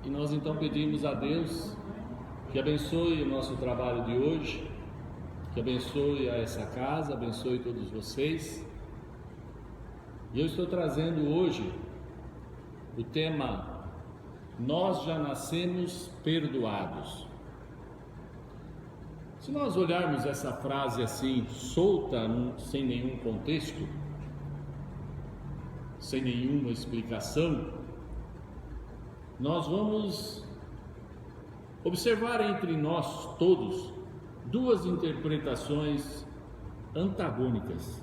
E nós então pedimos a Deus que abençoe o nosso trabalho de hoje, que abençoe a essa casa, abençoe todos vocês. E eu estou trazendo hoje o tema: nós já nascemos perdoados. Se nós olharmos essa frase assim, solta, sem nenhum contexto, sem nenhuma explicação, nós vamos observar entre nós todos duas interpretações antagônicas.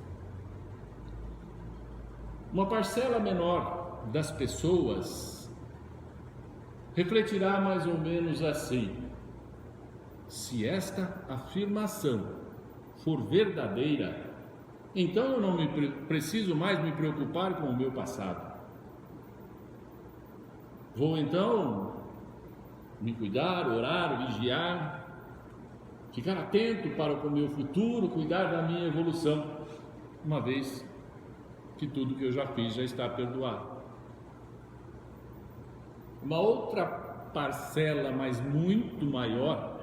Uma parcela menor das pessoas refletirá mais ou menos assim: se esta afirmação for verdadeira, então eu não preciso mais me preocupar com o meu passado. Vou então me cuidar, orar, vigiar, ficar atento para o meu futuro, cuidar da minha evolução, uma vez que tudo que eu já fiz já está perdoado. Uma outra parcela, mas muito maior,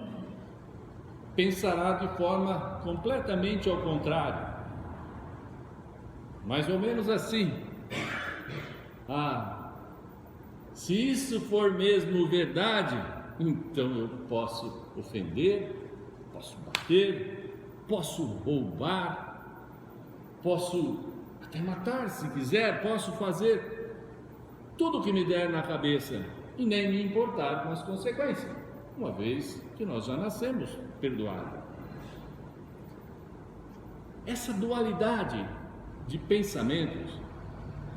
pensará de forma completamente ao contrário. Mais ou menos assim: se isso for mesmo verdade, então eu posso ofender, posso bater, posso roubar, posso até matar se quiser, posso fazer tudo o que me der na cabeça e nem me importar com as consequências, uma vez que nós já nascemos perdoados. Essa dualidade de pensamentos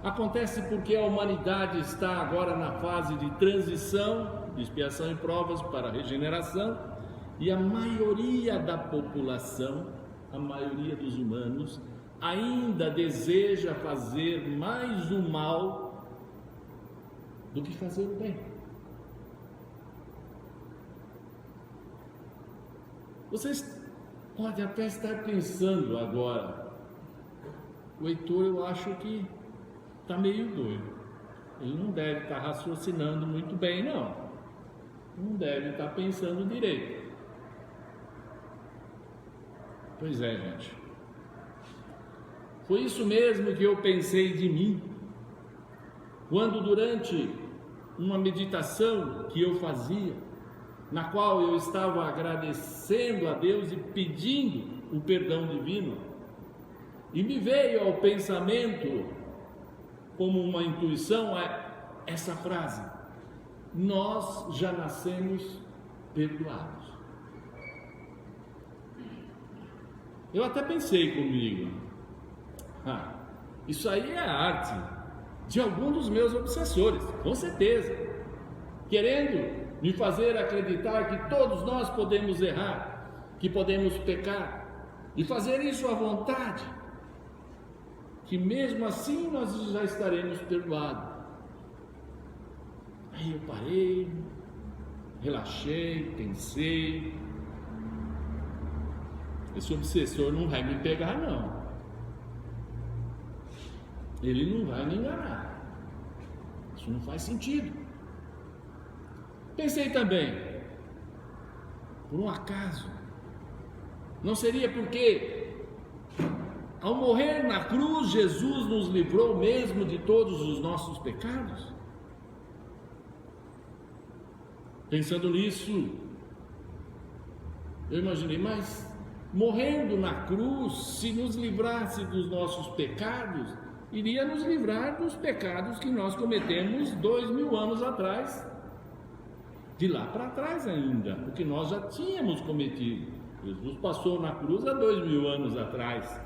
acontece porque a humanidade está agora na fase de transição, de expiação e provas para a regeneração, e a maioria da população, a maioria dos humanos, ainda deseja fazer mais o mal do que fazer o bem. Vocês podem até estar pensando agora: o Heitor, eu acho que está meio doido, ele não deve estar raciocinando muito bem, não deve estar pensando direito. Pois é, gente, foi isso mesmo que eu pensei de mim quando, durante uma meditação que eu fazia, na qual eu estava agradecendo a Deus e pedindo o perdão divino, e me veio ao pensamento, como uma intuição, essa frase: nós já nascemos perdoados. Eu até pensei comigo: isso aí é a arte de algum dos meus obsessores, com certeza, querendo me fazer acreditar que todos nós podemos errar, que podemos pecar, e fazer isso à vontade, que mesmo assim nós já estaremos perdoados. Aí eu parei, relaxei, pensei: esse obsessor não vai me pegar, não. Ele não vai me enganar. Isso não faz sentido. Pensei também: por um acaso, não seria porque ao morrer na cruz Jesus nos livrou mesmo de todos os nossos pecados? Pensando nisso, eu imaginei: mas morrendo na cruz, se nos livrasse dos nossos pecados, iria nos livrar dos pecados que nós cometemos 2000 anos atrás, de lá para trás ainda, o que nós já tínhamos cometido. Jesus passou na cruz há 2000 anos atrás.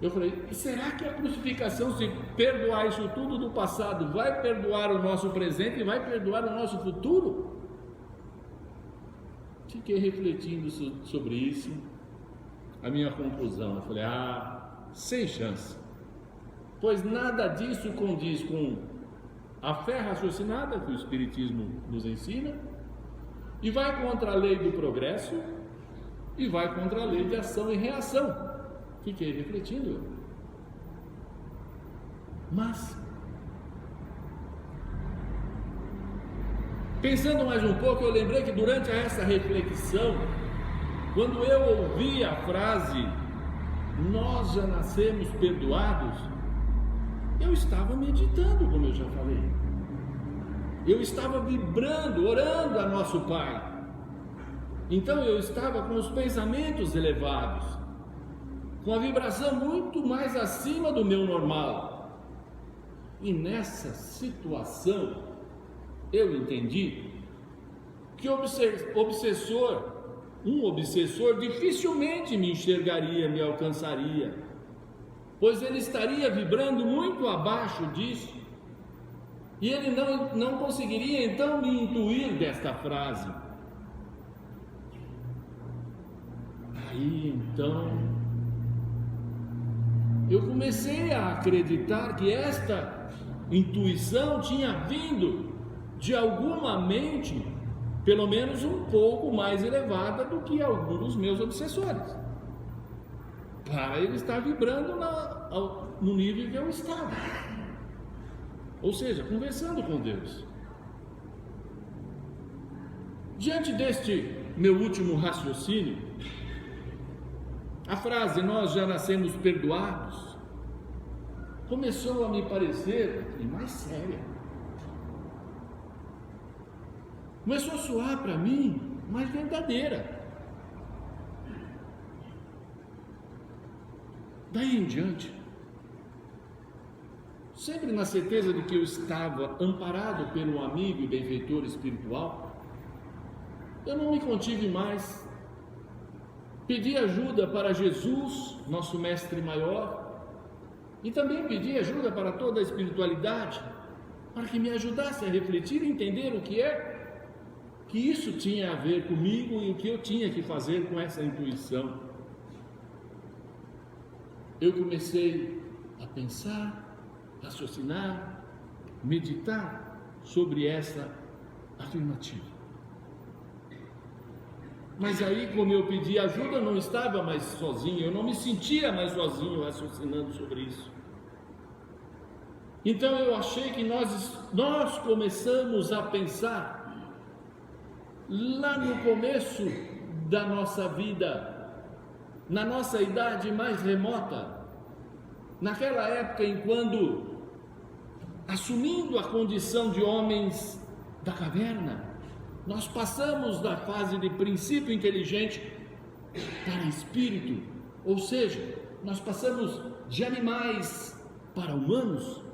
Eu falei: será que a crucificação, se perdoar isso tudo do passado, vai perdoar o nosso presente e vai perdoar o nosso futuro? Fiquei refletindo sobre isso. A minha conclusão, eu falei: sem chance, pois nada disso condiz com a fé raciocinada que o Espiritismo nos ensina, e vai contra a lei do progresso, e vai contra a lei de ação e reação. Fiquei refletindo. Mas Pensando mais um pouco, eu lembrei que durante essa reflexão, quando eu ouvi a frase "nós já nascemos perdoados", eu estava meditando, como eu já falei. Eu estava vibrando, orando a nosso Pai. Então eu estava com os pensamentos elevados, com a vibração muito mais acima do meu normal. E nessa situação, eu entendi que um obsessor dificilmente me enxergaria, me alcançaria, pois ele estaria vibrando muito abaixo disso, e ele não conseguiria então me intuir desta frase. Aí então eu comecei a acreditar que esta intuição tinha vindo de alguma mente, pelo menos um pouco mais elevada do que algum dos meus obsessores, para ele estar vibrando no nível que eu estava, ou seja, conversando com Deus. Diante deste meu último raciocínio, a frase "nós já nascemos perdoados" começou a me parecer mais séria. Começou a soar para mim mais verdadeira. Daí em diante, sempre na certeza de que eu estava amparado pelo amigo e benfeitor espiritual, eu não me contive mais. Pedi ajuda para Jesus, nosso mestre maior, e também pedi ajuda para toda a espiritualidade, para que me ajudasse a refletir e entender o que isso tinha a ver comigo e o que eu tinha que fazer com essa intuição. Eu comecei a pensar, raciocinar, meditar sobre essa afirmativa. Mas aí, como eu pedi ajuda, eu não estava mais sozinho, eu não me sentia mais sozinho raciocinando sobre isso. Então eu achei que nós começamos a pensar lá no começo da nossa vida, na nossa idade mais remota, naquela época em quando, assumindo a condição de homens da caverna, nós passamos da fase de princípio inteligente para espírito, ou seja, nós passamos de animais para humanos.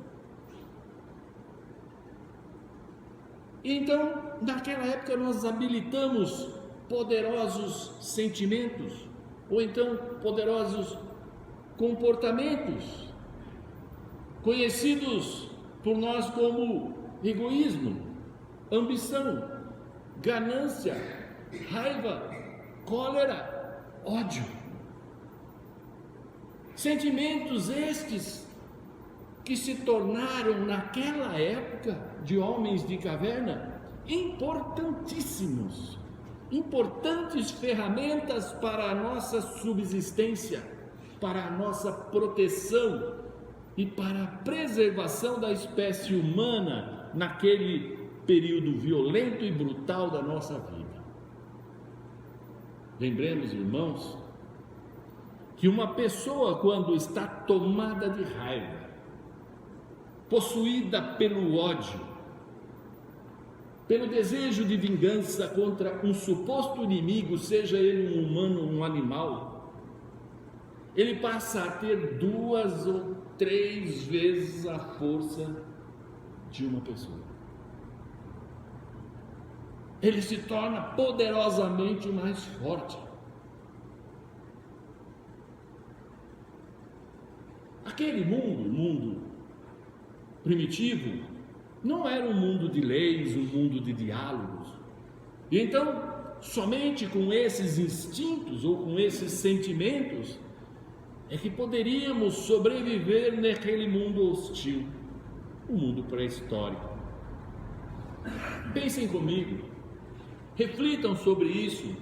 Então, naquela época nós habilitamos poderosos sentimentos, ou então poderosos comportamentos, conhecidos por nós como egoísmo, ambição, ganância, raiva, cólera, ódio. Sentimentos estes que se tornaram naquela época de homens de caverna importantíssimos, importantes ferramentas para a nossa subsistência, para a nossa proteção e para a preservação da espécie humana naquele período violento e brutal da nossa vida. Lembremos, irmãos, que uma pessoa, quando está tomada de raiva, possuída pelo ódio, pelo desejo de vingança contra um suposto inimigo, seja ele um humano ou um animal, ele passa a ter 2 ou 3 vezes a força de uma pessoa. Ele se torna poderosamente mais forte. Aquele mundo primitivo, não era um mundo de leis, um mundo de diálogos. E então, somente com esses instintos ou com esses sentimentos é que poderíamos sobreviver naquele mundo hostil, o mundo pré-histórico. Pensem comigo, reflitam sobre isso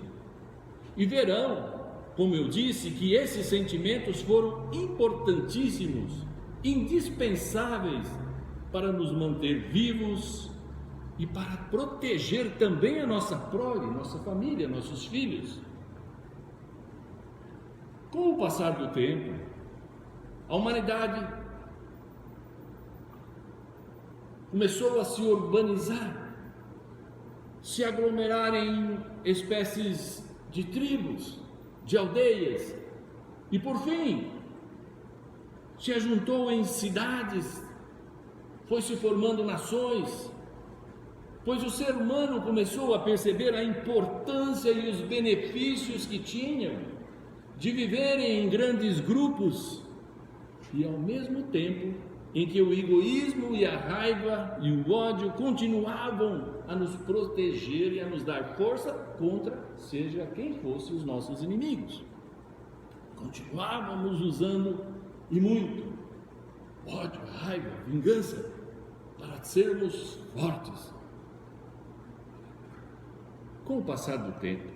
e verão, como eu disse, que esses sentimentos foram importantíssimos, indispensáveis para nos manter vivos e para proteger também a nossa prole, nossa família, nossos filhos. Com o passar do tempo, a humanidade começou a se urbanizar, se aglomerar em espécies de tribos, de aldeias, e por fim, se ajuntou em cidades, foi se formando nações, pois o ser humano começou a perceber a importância e os benefícios que tinham de viverem em grandes grupos, e ao mesmo tempo em que o egoísmo e a raiva e o ódio continuavam a nos proteger e a nos dar força contra seja quem fosse os nossos inimigos. Continuávamos usando e muito ódio, raiva, vingança para sermos fortes. Com o passar do tempo,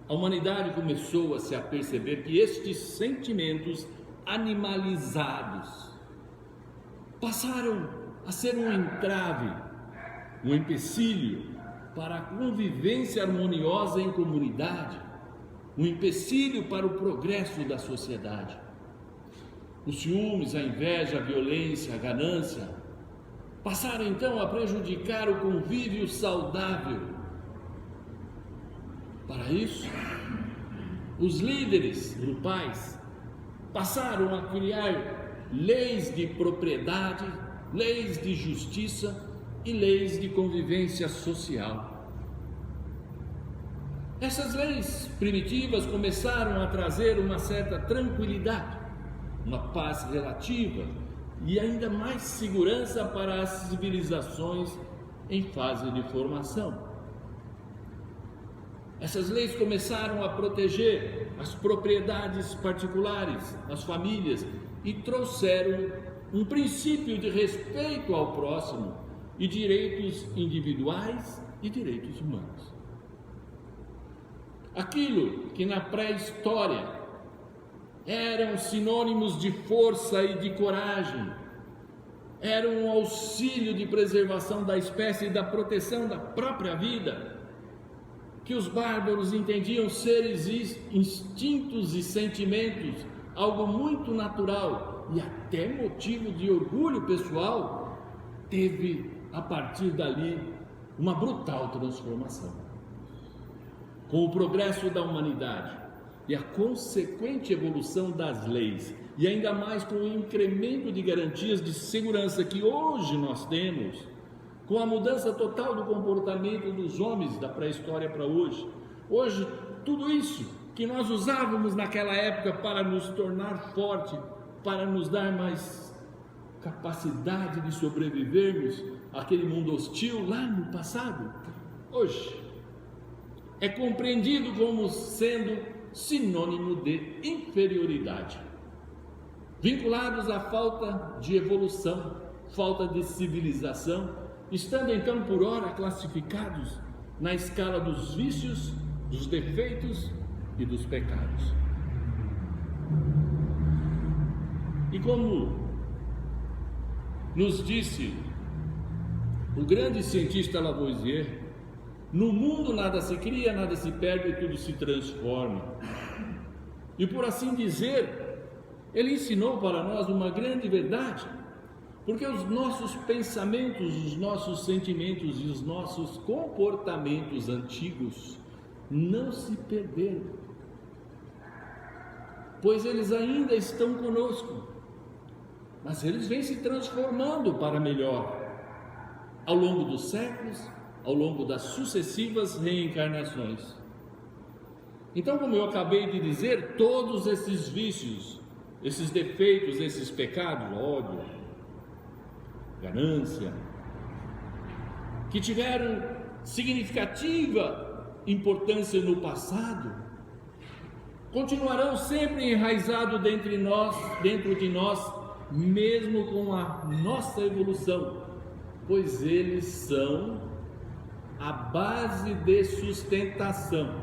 a humanidade começou a se aperceber que estes sentimentos animalizados passaram a ser um entrave, um empecilho para a convivência harmoniosa em comunidade, um empecilho para o progresso da sociedade. Os ciúmes, a inveja, a violência, a ganância passaram então a prejudicar o convívio saudável. Para isso, os líderes grupais passaram a criar leis de propriedade, leis de justiça e leis de convivência social. Essas leis primitivas começaram a trazer uma certa tranquilidade, uma paz relativa e ainda mais segurança para as civilizações em fase de formação. Essas leis começaram a proteger as propriedades particulares, as famílias, e trouxeram um princípio de respeito ao próximo e direitos individuais e direitos humanos. Aquilo que na pré-história eram sinônimos de força e de coragem, eram um auxílio de preservação da espécie e da proteção da própria vida, que os bárbaros entendiam seres instintos e sentimentos, algo muito natural e até motivo de orgulho pessoal, teve a partir dali uma brutal transformação. Com o progresso da humanidade e a consequente evolução das leis, e ainda mais com o incremento de garantias de segurança que hoje nós temos, com a mudança total do comportamento dos homens da pré-história para hoje, tudo isso que nós usávamos naquela época para nos tornar forte, para nos dar mais capacidade de sobrevivermos àquele mundo hostil lá no passado, hoje é compreendido como sendo sinônimo de inferioridade, vinculados à falta de evolução, falta de civilização, estando então por ora classificados na escala dos vícios, dos defeitos e dos pecados. E como nos disse o grande cientista Lavoisier, no mundo nada se cria, nada se perde, tudo se transforma. E por assim dizer, ele ensinou para nós uma grande verdade, porque os nossos pensamentos, os nossos sentimentos e os nossos comportamentos antigos não se perderam, pois eles ainda estão conosco, mas eles vêm se transformando para melhor ao longo dos séculos, ao longo das sucessivas reencarnações. Então, como eu acabei de dizer, todos esses vícios, esses defeitos, esses pecados, ódio, ganância, que tiveram significativa importância no passado, continuarão sempre enraizados dentro de nós, mesmo com a nossa evolução, pois eles são a base de sustentação,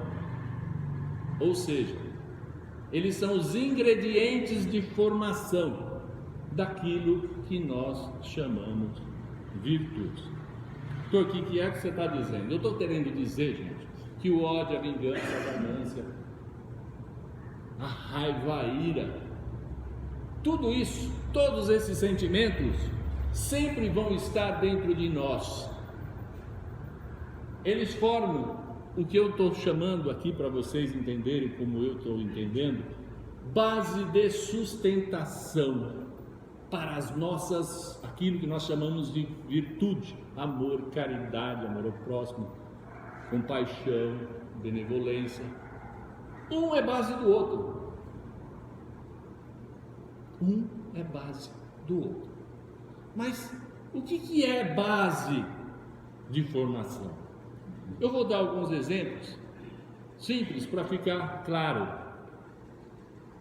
ou seja, eles são os ingredientes de formação daquilo que nós chamamos virtude. Pastor, o que é que você está dizendo? Eu estou querendo dizer, gente, que o ódio, a vingança, a ganância, a raiva, a ira, tudo isso, todos esses sentimentos sempre vão estar dentro de nós. Eles formam o que eu estou chamando aqui para vocês entenderem, como eu estou entendendo, base de sustentação para as nossas, aquilo que nós chamamos de virtude, amor, caridade, amor ao próximo, compaixão, benevolência. Um é base do outro. Um é base do outro. Mas o que é base de formação? Eu vou dar alguns exemplos simples para ficar claro.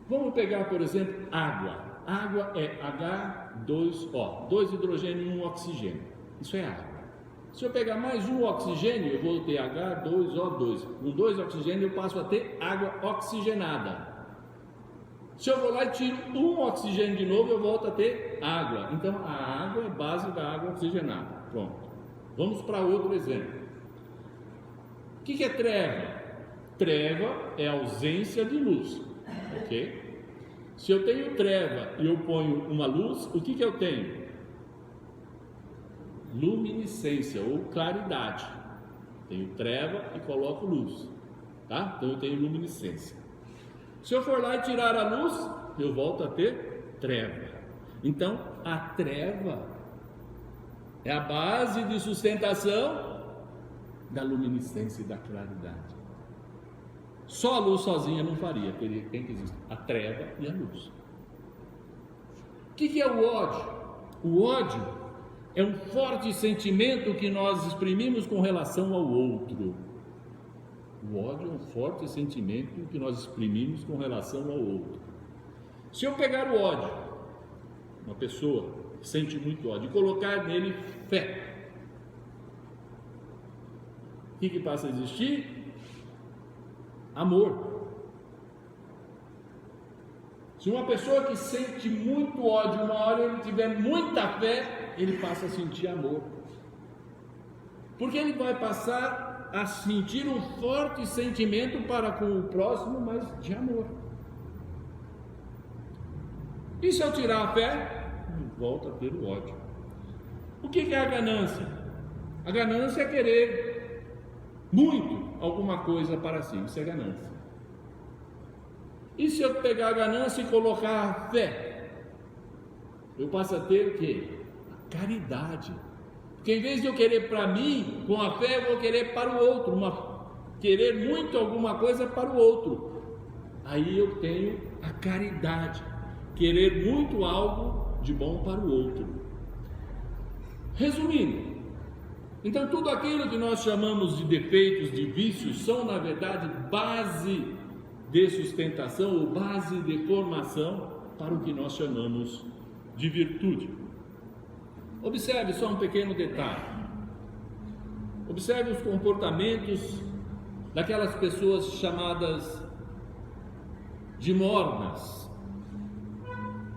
Vamos pegar, por exemplo, água. Água é H2O, 2 hidrogênio e 1 oxigênio. Isso é água. Se eu pegar mais um oxigênio, eu vou ter H2O2. Com 2 oxigênios eu passo a ter água oxigenada. Se eu vou lá e tiro um oxigênio de novo, eu volto a ter água. Então a água é base da água oxigenada. Pronto. Vamos para outro exemplo. O que é treva? Treva é ausência de luz. Ok? Se eu tenho treva e eu ponho uma luz, o que eu tenho? Luminescência ou claridade. Tenho treva e coloco luz, tá? Então eu tenho luminescência. Se eu for lá e tirar a luz, eu volto a ter treva. Então a treva é a base de sustentação da luminescência e da claridade. Só a luz sozinha não faria, teria que existir a treva e a luz. O que é o ódio? O ódio é um forte sentimento que nós exprimimos com relação ao outro. O ódio é um forte sentimento que nós exprimimos com relação ao outro. Se eu pegar o ódio, uma pessoa que sente muito ódio, e colocar nele fé, o que passa a existir? Amor. Se uma pessoa que sente muito ódio, uma hora ele tiver muita fé, ele passa a sentir amor. Porque ele vai passar a sentir um forte sentimento para com o próximo, mas de amor. E se eu tirar a fé, volta a ter o ódio. O que é a ganância? A ganância é querer muito alguma coisa para si, isso é ganância. E se eu pegar a ganância e colocar a fé, eu passo a ter o quê? A caridade. Porque em vez de eu querer para mim, com a fé eu vou querer para o outro, querer muito alguma coisa para o outro. Aí eu tenho a caridade, querer muito algo de bom para o outro. Resumindo, então tudo aquilo que nós chamamos de defeitos, de vícios, são na verdade base de sustentação ou base de formação para o que nós chamamos de virtude. Observe só um pequeno detalhe. Observe os comportamentos daquelas pessoas chamadas de mornas.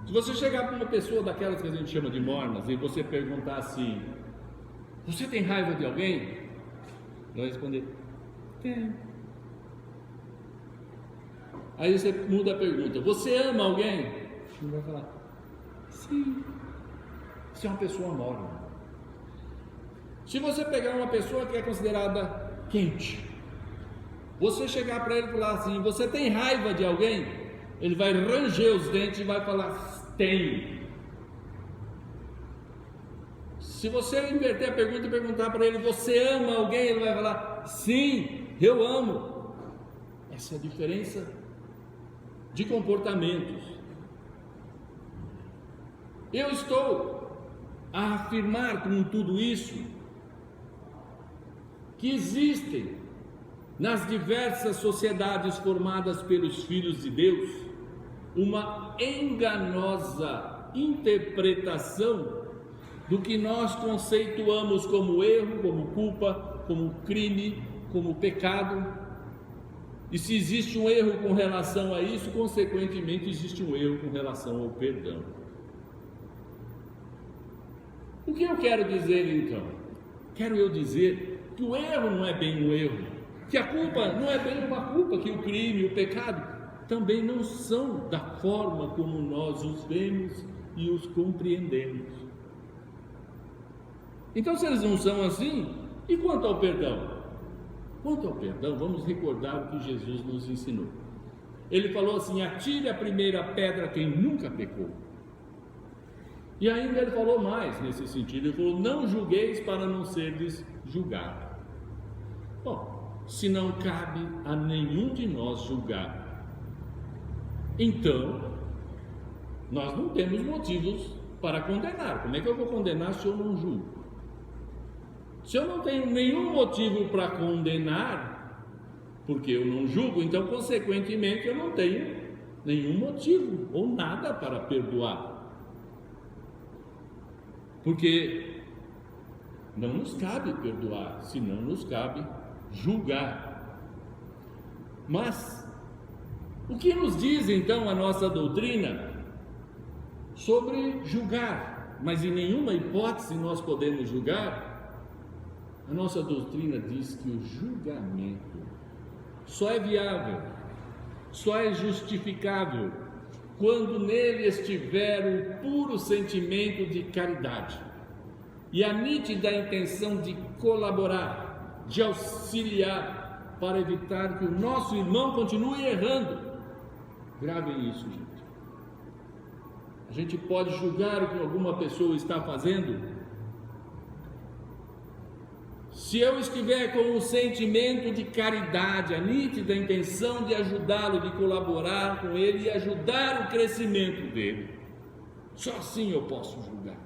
Se você chegar para uma pessoa daquelas que a gente chama de mornas e você perguntar assim: você tem raiva de alguém? Ele vai responder: tenho. Aí você muda a pergunta: você ama alguém? Ele vai falar: sim. Você é uma pessoa morna. Se você pegar uma pessoa que é considerada quente, você chegar para ele e falar assim: você tem raiva de alguém? Ele vai ranger os dentes e vai falar: tenho. Se você inverter a pergunta e perguntar para ele: você ama alguém? Ele vai falar: sim, eu amo. Essa é a diferença de comportamentos. Eu estou a afirmar com tudo isso que existem nas diversas sociedades formadas pelos filhos de Deus uma enganosa interpretação do que nós conceituamos como erro, como culpa, como crime, como pecado. E se existe um erro com relação a isso, consequentemente existe um erro com relação ao perdão. O que eu quero dizer então? quero eu dizer que o erro não é bem um erro, que a culpa não é bem uma culpa, que o crime, o pecado também não são da forma como nós os vemos e os compreendemos. Então, se eles não são assim, e quanto ao perdão? Quanto ao perdão, vamos recordar o que Jesus nos ensinou. Ele falou assim: atire a primeira pedra quem nunca pecou. E ainda ele falou mais nesse sentido, ele falou: não julgueis para não serdes julgados. Bom, se não cabe a nenhum de nós julgar, então nós não temos motivos para condenar. Como é que eu vou condenar se eu não julgo? Se eu não tenho nenhum motivo para condenar, porque eu não julgo, então consequentemente eu não tenho nenhum motivo ou nada para perdoar. Porque não nos cabe perdoar, senão nos cabe julgar. Mas o que nos diz então a nossa doutrina sobre julgar? Mas em nenhuma hipótese nós podemos julgar. A nossa doutrina diz que o julgamento só é viável, só é justificável quando nele estiver o puro sentimento de caridade e a nítida intenção de colaborar, de auxiliar, para evitar que o nosso irmão continue errando. Gravem isso, gente. A gente pode julgar o que alguma pessoa está fazendo se eu estiver com o sentimento de caridade, a nítida intenção de ajudá-lo, de colaborar com ele e ajudar o crescimento dele. Só assim eu posso julgar.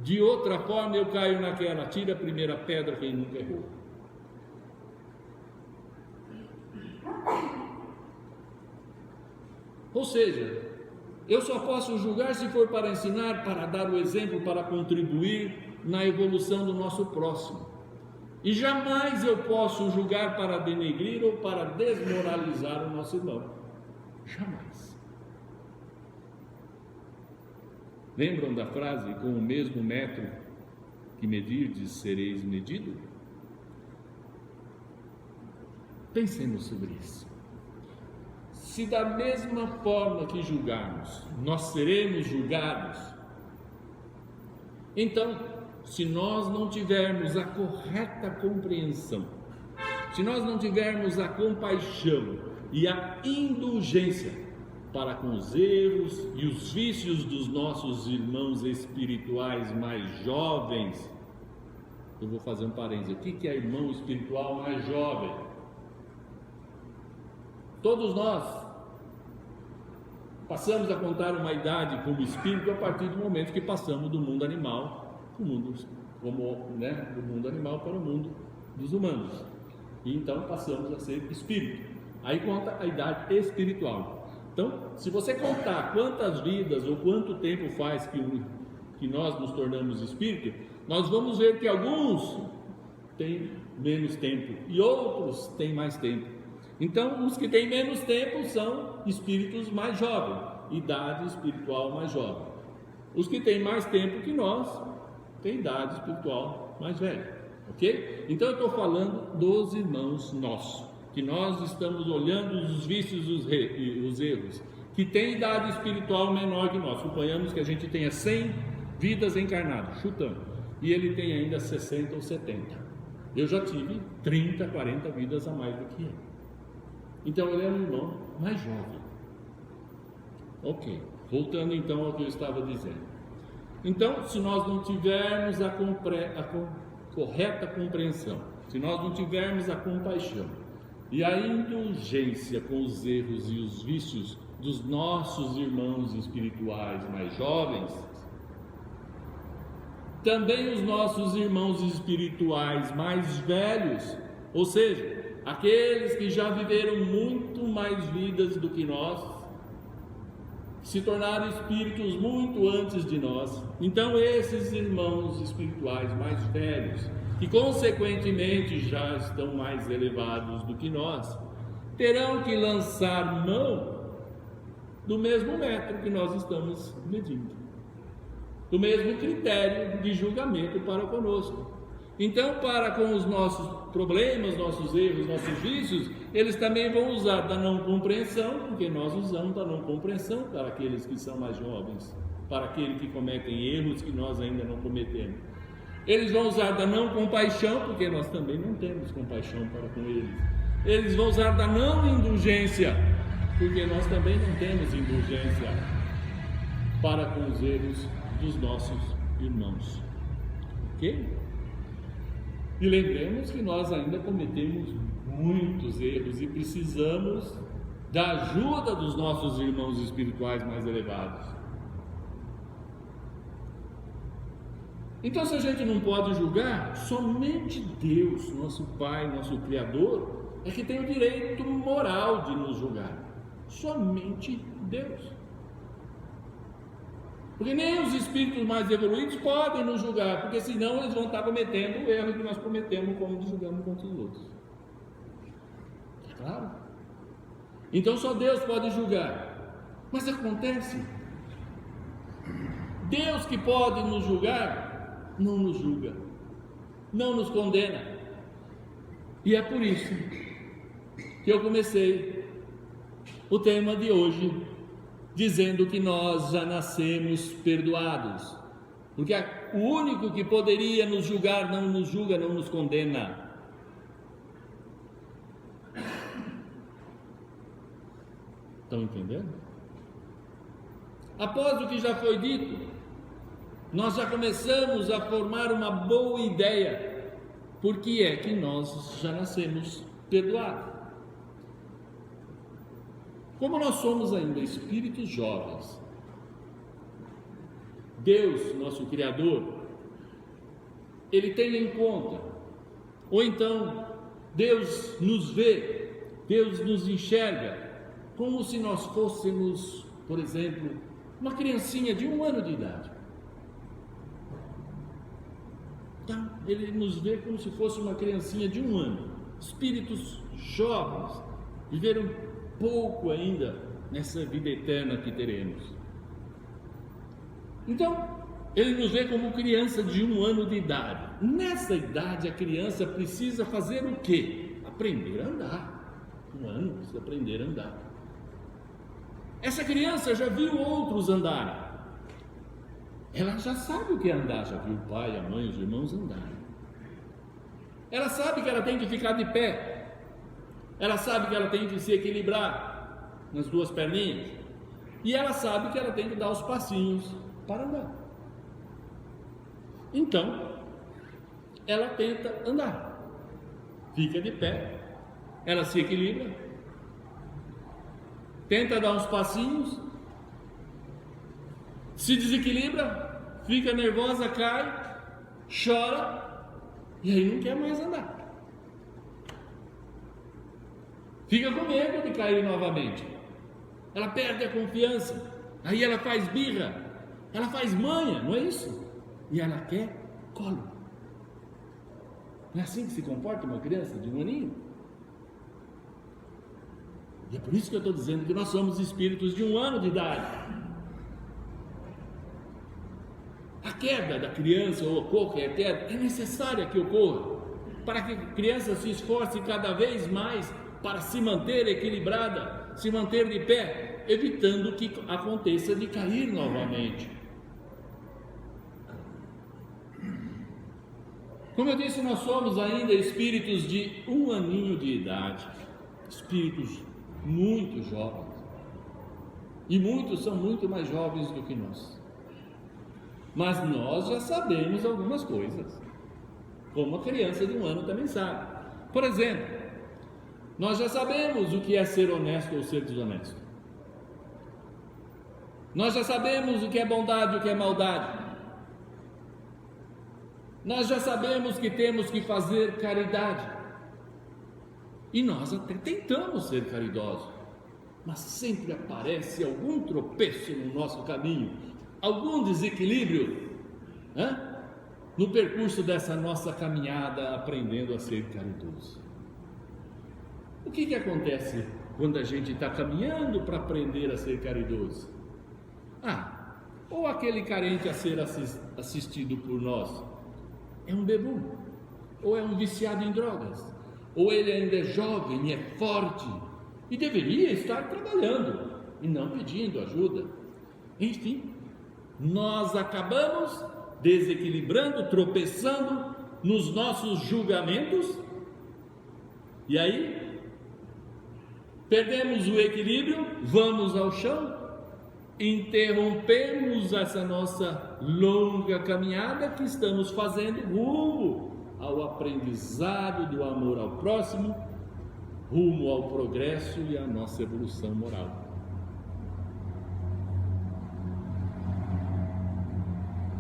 De outra forma eu caio naquela: tira a primeira pedra quem nunca errou. Ou seja, eu só posso julgar se for para ensinar, para dar o exemplo, para contribuir na evolução do nosso próximo. E jamais eu posso julgar para denegrir ou para desmoralizar o nosso irmão. Jamais. Lembram da frase: com o mesmo metro que medirdes, sereis medido? Pensemos sobre isso. Se da mesma forma que julgarmos, nós seremos julgados, então, se nós não tivermos a correta compreensão, se nós não tivermos a compaixão e a indulgência para com os erros e os vícios dos nossos irmãos espirituais mais jovens, eu vou fazer um parênteses: o que é irmão espiritual mais jovem? Todos nós passamos a contar uma idade como espírito a partir do momento que passamos do mundo animal, do mundo animal para o mundo dos humanos, e então passamos a ser espírito. Aí conta a idade espiritual. Então, se você contar quantas vidas ou quanto tempo faz que nós nos tornamos espírito, nós vamos ver que alguns têm menos tempo e outros têm mais tempo. Então, os que têm menos tempo são espíritos mais jovens, idade espiritual mais jovem. Os que têm mais tempo que nós têm idade espiritual mais velha, ok? Então eu estou falando dos irmãos nossos, que nós estamos olhando os vícios e os erros, que têm idade espiritual menor que nós. Suponhamos que a gente tenha 100 vidas encarnadas, chutando, e ele tem ainda 60 ou 70. Eu já tive 30, 40 vidas a mais do que ele. Então ele é um irmão mais jovem. Ok, voltando então ao que eu estava dizendo. Então, se nós não tivermos a correta compreensão, se nós não tivermos a compaixão e a indulgência com os erros e os vícios dos nossos irmãos espirituais mais jovens, também os nossos irmãos espirituais mais velhos, ou seja, aqueles que já viveram muito mais vidas do que nós, se tornaram espíritos muito antes de nós. Então esses irmãos espirituais mais velhos, que consequentemente já estão mais elevados do que nós, terão que lançar mão do mesmo metro que nós estamos medindo. o mesmo critério de julgamento para conosco. Então, para com os nossos problemas, nossos erros, nossos vícios, eles também vão usar da não compreensão, porque nós usamos da não compreensão para aqueles que são mais jovens, para aqueles que cometem erros que nós ainda não cometemos. Eles vão usar da não compaixão, porque nós também não temos compaixão para com eles. Eles vão usar da não indulgência, porque nós também não temos indulgência para com os erros dos nossos irmãos. Ok? E lembremos que nós ainda cometemos muitos erros e precisamos da ajuda dos nossos irmãos espirituais mais elevados. Então, se a gente não pode julgar, somente Deus, nosso Pai, nosso Criador, é que tem o direito moral de nos julgar. Somente Deus. Porque nem os espíritos mais evoluídos podem nos julgar, porque senão eles vão estar cometendo o erro que nós cometemos quando nos julgamos contra os outros. É claro? Então só Deus pode julgar. Mas acontece, Deus que pode nos julgar, não nos julga, não nos condena. E é por isso que eu comecei o tema de hoje dizendo que nós já nascemos perdoados, porque o único que poderia nos julgar não nos julga, não nos condena. Estão entendendo? Após o que já foi dito, nós já começamos a formar uma boa ideia por que é que nós já nascemos perdoados. Como nós somos ainda espíritos jovens, Deus, nosso Criador, Ele tem em conta, ou então Deus nos vê, Deus nos enxerga, como se nós fôssemos, por exemplo, uma criancinha de 1 ano de idade. Então, Ele nos vê como se fosse uma criancinha de 1 ano, espíritos jovens, viveram pouco ainda nessa vida eterna que teremos. Então, Ele nos vê como criança de 1 ano de idade. Nessa idade, a criança precisa fazer o quê? Aprender a andar. 1 ano precisa aprender a andar. Essa criança já viu outros andarem. Ela já sabe o que é andar, já viu o pai, a mãe, os irmãos andarem. Ela sabe que ela tem que ficar de pé. Ela sabe que ela tem que se equilibrar nas 2 perninhas. E ela sabe que ela tem que dar os passinhos para andar. Então, ela tenta andar. Fica de pé. Ela se equilibra. Tenta dar uns passinhos. Se desequilibra. Fica nervosa, cai. Chora. E aí não quer mais andar. Fica com medo de cair novamente. Ela perde a confiança. Aí ela faz birra. Ela faz manha, não é isso? E ela quer colo. Não é assim que se comporta uma criança de 1 aninho? E é por isso que eu estou dizendo que nós somos espíritos de 1 ano de idade. A queda da criança, ou qualquer queda, é necessária que ocorra, para que a criança se esforce cada vez mais para se manter equilibrada, se manter de pé, evitando que aconteça de cair novamente. Como eu disse, nós somos ainda espíritos de 1 aninho de idade, espíritos muito jovens, e muitos são muito mais jovens do que nós, mas nós já sabemos algumas coisas, como a criança de 1 ano também sabe. Por exemplo, nós já sabemos o que é ser honesto ou ser desonesto. Nós já sabemos o que é bondade e o que é maldade. Nós já sabemos que temos que fazer caridade. E nós até tentamos ser caridosos. Mas sempre aparece algum tropeço no nosso caminho, algum desequilíbrio, no percurso dessa nossa caminhada aprendendo a ser caridoso. O que acontece quando a gente está caminhando para aprender a ser caridoso? Ou aquele carente a ser assistido por nós é um bebum, ou é um viciado em drogas, ou ele ainda é jovem e é forte e deveria estar trabalhando e não pedindo ajuda. Enfim, nós acabamos desequilibrando, tropeçando nos nossos julgamentos, e aí perdemos o equilíbrio, vamos ao chão, interrompemos essa nossa longa caminhada que estamos fazendo rumo ao aprendizado do amor ao próximo, rumo ao progresso e à nossa evolução moral.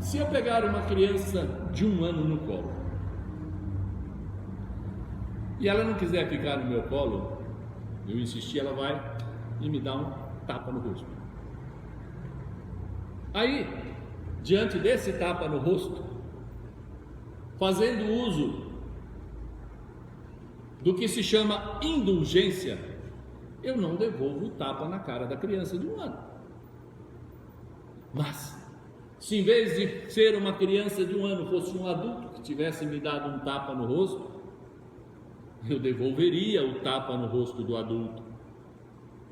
Se eu pegar uma criança de 1 ano no colo e ela não quiser ficar no meu colo, eu insistir, ela vai e me dá um tapa no rosto. Aí, diante desse tapa no rosto, fazendo uso do que se chama indulgência, eu não devolvo o tapa na cara da criança de 1 ano. Mas, se em vez de ser uma criança de 1 ano fosse um adulto que tivesse me dado um tapa no rosto, eu devolveria o tapa no rosto do adulto,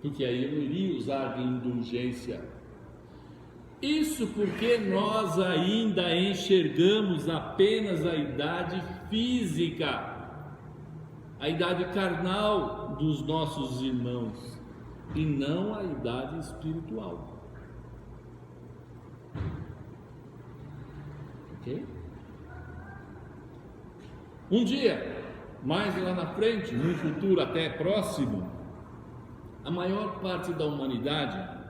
porque aí eu não iria usar de indulgência. Isso porque nós ainda enxergamos apenas a idade física, a idade carnal dos nossos irmãos, e não a idade espiritual. Ok? Um dia, mais lá na frente, num futuro até próximo, a maior parte da humanidade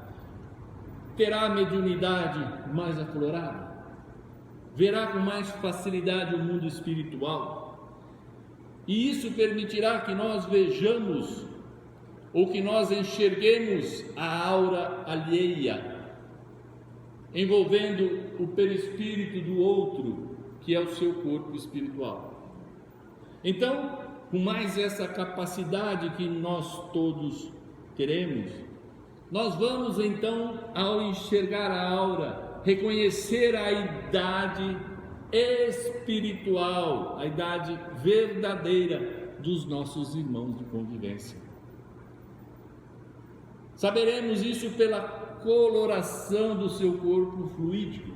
terá a mediunidade mais aflorada, verá com mais facilidade o mundo espiritual, e isso permitirá que nós vejamos ou que nós enxerguemos a aura alheia, envolvendo o perispírito do outro, que é o seu corpo espiritual. Então, com mais essa capacidade que nós todos teremos, nós vamos então, ao enxergar a aura, reconhecer a idade espiritual, a idade verdadeira dos nossos irmãos de convivência. Saberemos isso pela coloração do seu corpo fluídico.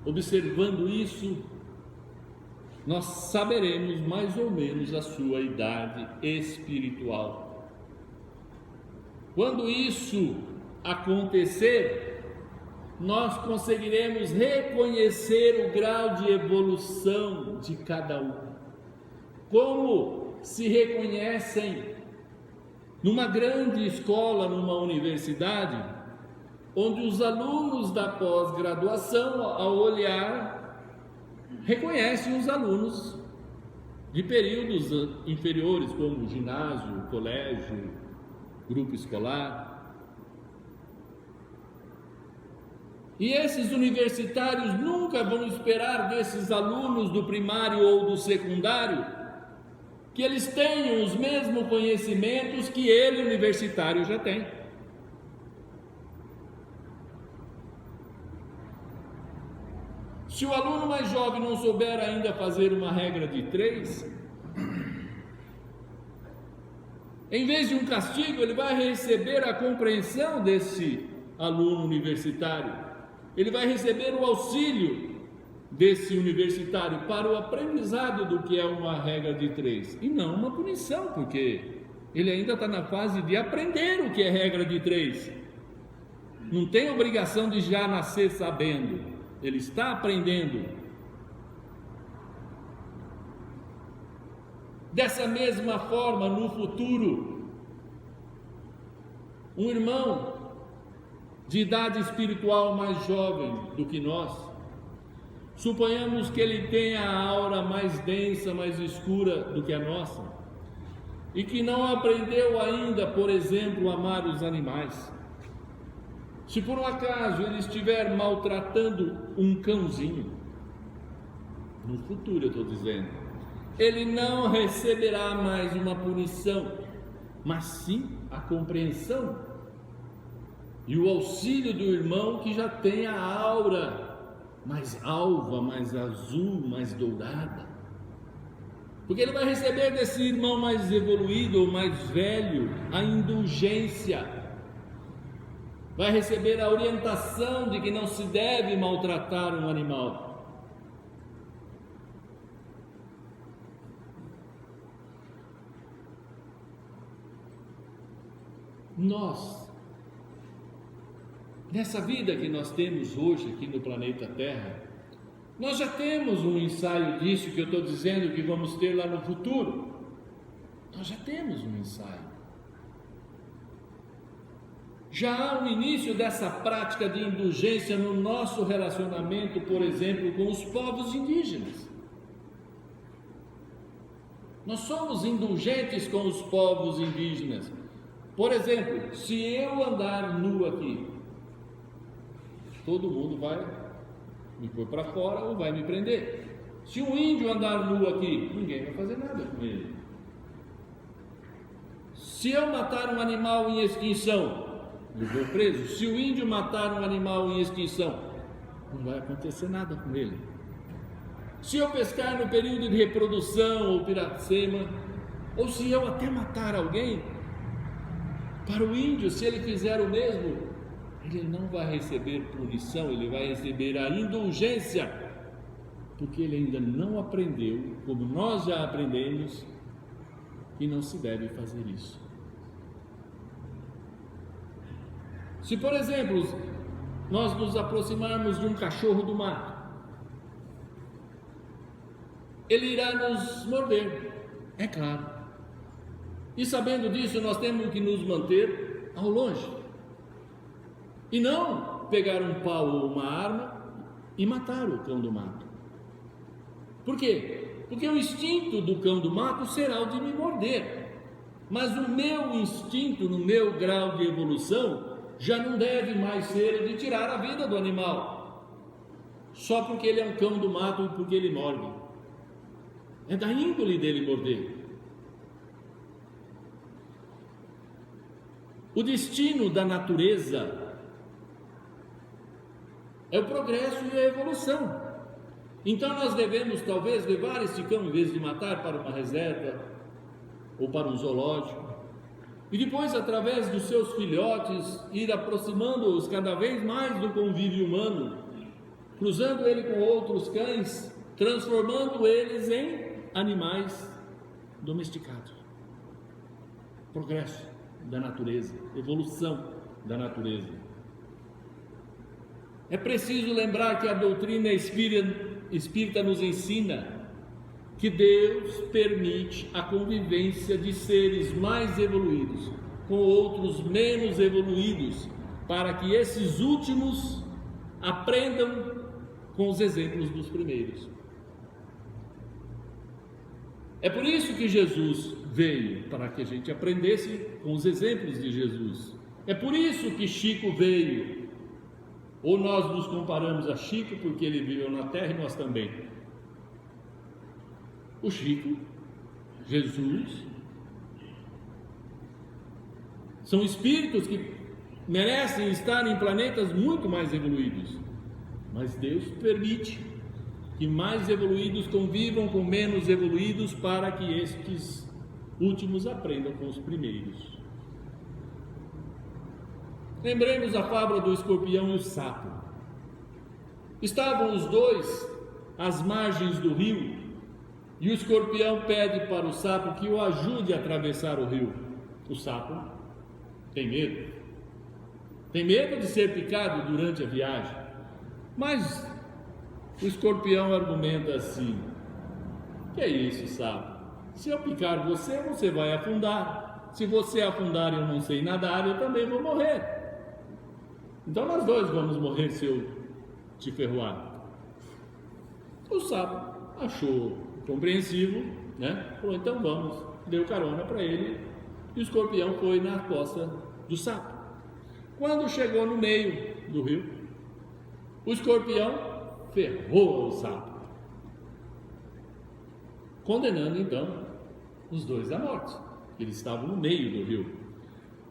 Observando isso, nós saberemos mais ou menos a sua idade espiritual. Quando isso acontecer, nós conseguiremos reconhecer o grau de evolução de cada um. Como se reconhecem numa grande escola, numa universidade, onde os alunos da pós-graduação, ao olhar, reconhecem os alunos de períodos inferiores, como ginásio, colégio, grupo escolar. E esses universitários nunca vão esperar desses alunos do primário ou do secundário que eles tenham os mesmos conhecimentos que ele, universitário, já tem. Se o aluno mais jovem não souber ainda fazer uma regra de 3, em vez de um castigo, ele vai receber a compreensão desse aluno universitário, ele vai receber o auxílio desse universitário para o aprendizado do que é uma regra de 3, e não uma punição, porque ele ainda está na fase de aprender o que é regra de 3, não tem obrigação de já nascer sabendo, ele está aprendendo. Dessa mesma forma, no futuro, um irmão de idade espiritual mais jovem do que nós, suponhamos que ele tenha a aura mais densa, mais escura do que a nossa, e que não aprendeu ainda, por exemplo, a amar os animais. Se por um acaso ele estiver maltratando um cãozinho, no futuro eu estou dizendo, ele não receberá mais uma punição, mas sim a compreensão e o auxílio do irmão que já tem a aura mais alva, mais azul, mais dourada. Porque ele vai receber desse irmão mais evoluído ou mais velho a indulgência, vai receber a orientação de que não se deve maltratar um animal. Nós, nessa vida que nós temos hoje aqui no planeta Terra, nós já temos um ensaio disso que eu estou dizendo que vamos ter lá no futuro. Nós já temos um ensaio. Já há um início dessa prática de indulgência no nosso relacionamento, por exemplo, com os povos indígenas. Nós somos indulgentes com os povos indígenas. Por exemplo, se eu andar nu aqui, todo mundo vai me pôr para fora ou vai me prender. Se um índio andar nu aqui, ninguém vai fazer nada com ele. Se eu matar um animal em extinção, eu vou preso. Se o índio matar um animal em extinção, não vai acontecer nada com ele. Se eu pescar no período de reprodução ou piracema, ou se eu até matar alguém, para o índio, se ele fizer o mesmo, ele não vai receber punição, ele vai receber a indulgência, porque ele ainda não aprendeu, como nós já aprendemos, que não se deve fazer isso. Se, por exemplo, nós nos aproximarmos de um cachorro do mato, ele irá nos morder, é claro. E sabendo disso, nós temos que nos manter ao longe. E não pegar um pau ou uma arma e matar o cão do mato. Por quê? Porque o instinto do cão do mato será o de me morder. Mas o meu instinto, no meu grau de evolução, já não deve mais ser o de tirar a vida do animal. Só porque ele é um cão do mato e porque ele morde. É da índole dele morder. O destino da natureza é o progresso e a evolução. Então nós devemos talvez levar esse cão, em vez de matar, para uma reserva ou para um zoológico, e depois, através dos seus filhotes, ir aproximando-os cada vez mais do convívio humano, cruzando ele com outros cães, transformando eles em animais domesticados. Progresso da natureza, evolução da natureza. É preciso lembrar que a doutrina espírita nos ensina que Deus permite a convivência de seres mais evoluídos com outros menos evoluídos, para que esses últimos aprendam com os exemplos dos primeiros. É por isso que Jesus veio, para que a gente aprendesse com os exemplos de Jesus. É por isso que Chico veio. Ou nós nos comparamos a Chico, porque ele viveu na Terra e nós também. O Chico, Jesus, são espíritos que merecem estar em planetas muito mais evoluídos. Mas Deus permite que mais evoluídos convivam com menos evoluídos, para que estes últimos aprendam com os primeiros. Lembremos a fábula do escorpião e o sapo. Estavam os dois às margens do rio, e o escorpião pede para o sapo que o ajude a atravessar o rio. O sapo tem medo de ser picado durante a viagem, mas o escorpião argumenta assim: que é isso, sapo? Se eu picar você, você vai afundar. Se você afundar e eu não sei nadar, eu também vou morrer. Então nós dois vamos morrer se eu te ferroar. O sapo achou compreensivo, né? Falou: então vamos. Deu carona para ele e o escorpião foi na costa do sapo. Quando chegou no meio do rio, o escorpião ferrou o sapo, condenando então os dois à morte. Eles estavam no meio do rio.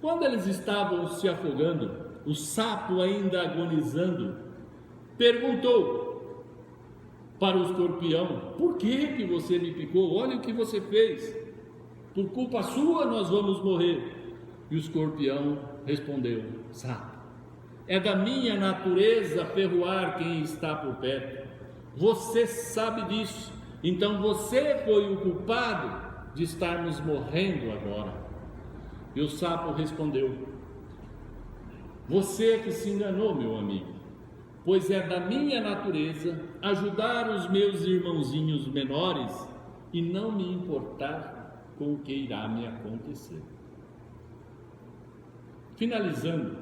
Quando eles estavam se afogando, o sapo ainda agonizando, perguntou para o escorpião: por que você me picou? Olha o que você fez. Por culpa sua nós vamos morrer. E o escorpião respondeu: sapo, é da minha natureza ferroar quem está por perto. Você sabe disso. Então você foi o culpado de estarmos morrendo agora. E o sapo respondeu: você é que se enganou, meu amigo, pois é da minha natureza ajudar os meus irmãozinhos menores e não me importar com o que irá me acontecer. Finalizando,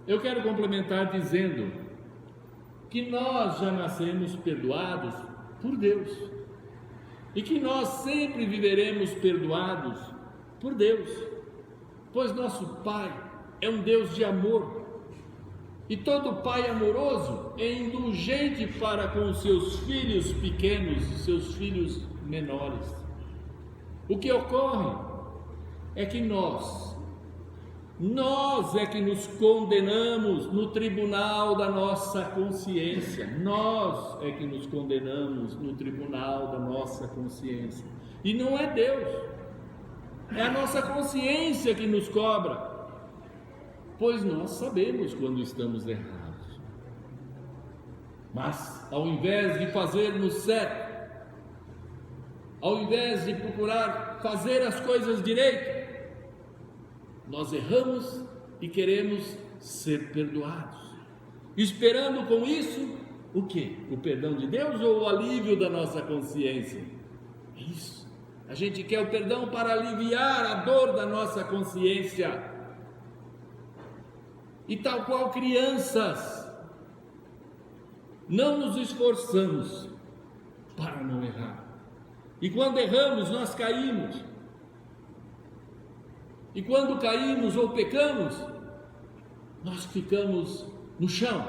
eu quero complementar dizendo que nós já nascemos perdoados por Deus e que nós sempre viveremos perdoados por Deus, pois nosso Pai é um Deus de amor, e todo pai amoroso é indulgente para com os seus filhos pequenos, seus filhos menores. O que ocorre é que nós é que nos condenamos no tribunal da nossa consciência. Nós é que nos condenamos no tribunal da nossa consciência. E não é Deus, é a nossa consciência que nos cobra, pois nós sabemos quando estamos errados. Mas, ao invés de fazermos certo, ao invés de procurar fazer as coisas direito, nós erramos e queremos ser perdoados, esperando com isso o quê? O perdão de Deus ou o alívio da nossa consciência? É isso. A gente quer o perdão para aliviar a dor da nossa consciência. E tal qual crianças, não nos esforçamos para não errar. E quando erramos, nós caímos. E quando caímos ou pecamos, nós ficamos no chão,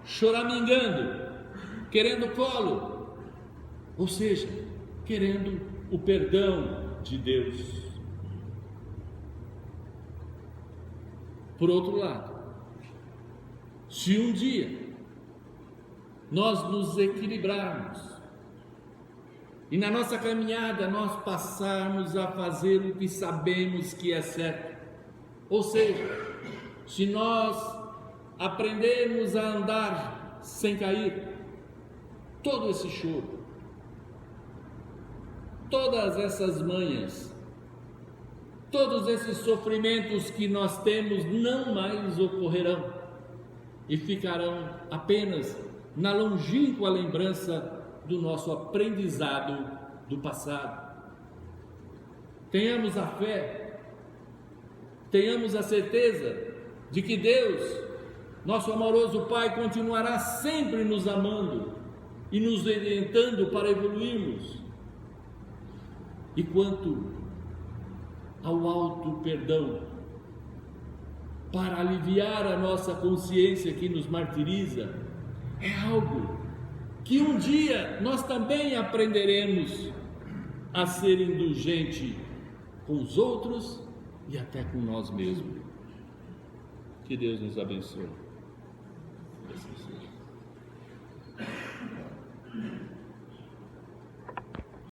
choramingando, querendo colo, ou seja, querendo o perdão de Deus. Por outro lado, se um dia nós nos equilibrarmos e na nossa caminhada nós passarmos a fazer o que sabemos que é certo, ou seja, se nós aprendermos a andar sem cair, todo esse choro, todas essas manhas, todos esses sofrimentos que nós temos não mais ocorrerão e ficarão apenas na longínqua lembrança do nosso aprendizado do passado. Tenhamos a fé, tenhamos a certeza de que Deus, nosso amoroso Pai, continuará sempre nos amando e nos orientando para evoluirmos. E quanto ao auto perdão, para aliviar a nossa consciência que nos martiriza, é algo que um dia nós também aprenderemos a ser indulgente com os outros e até com nós mesmos. Que Deus nos abençoe.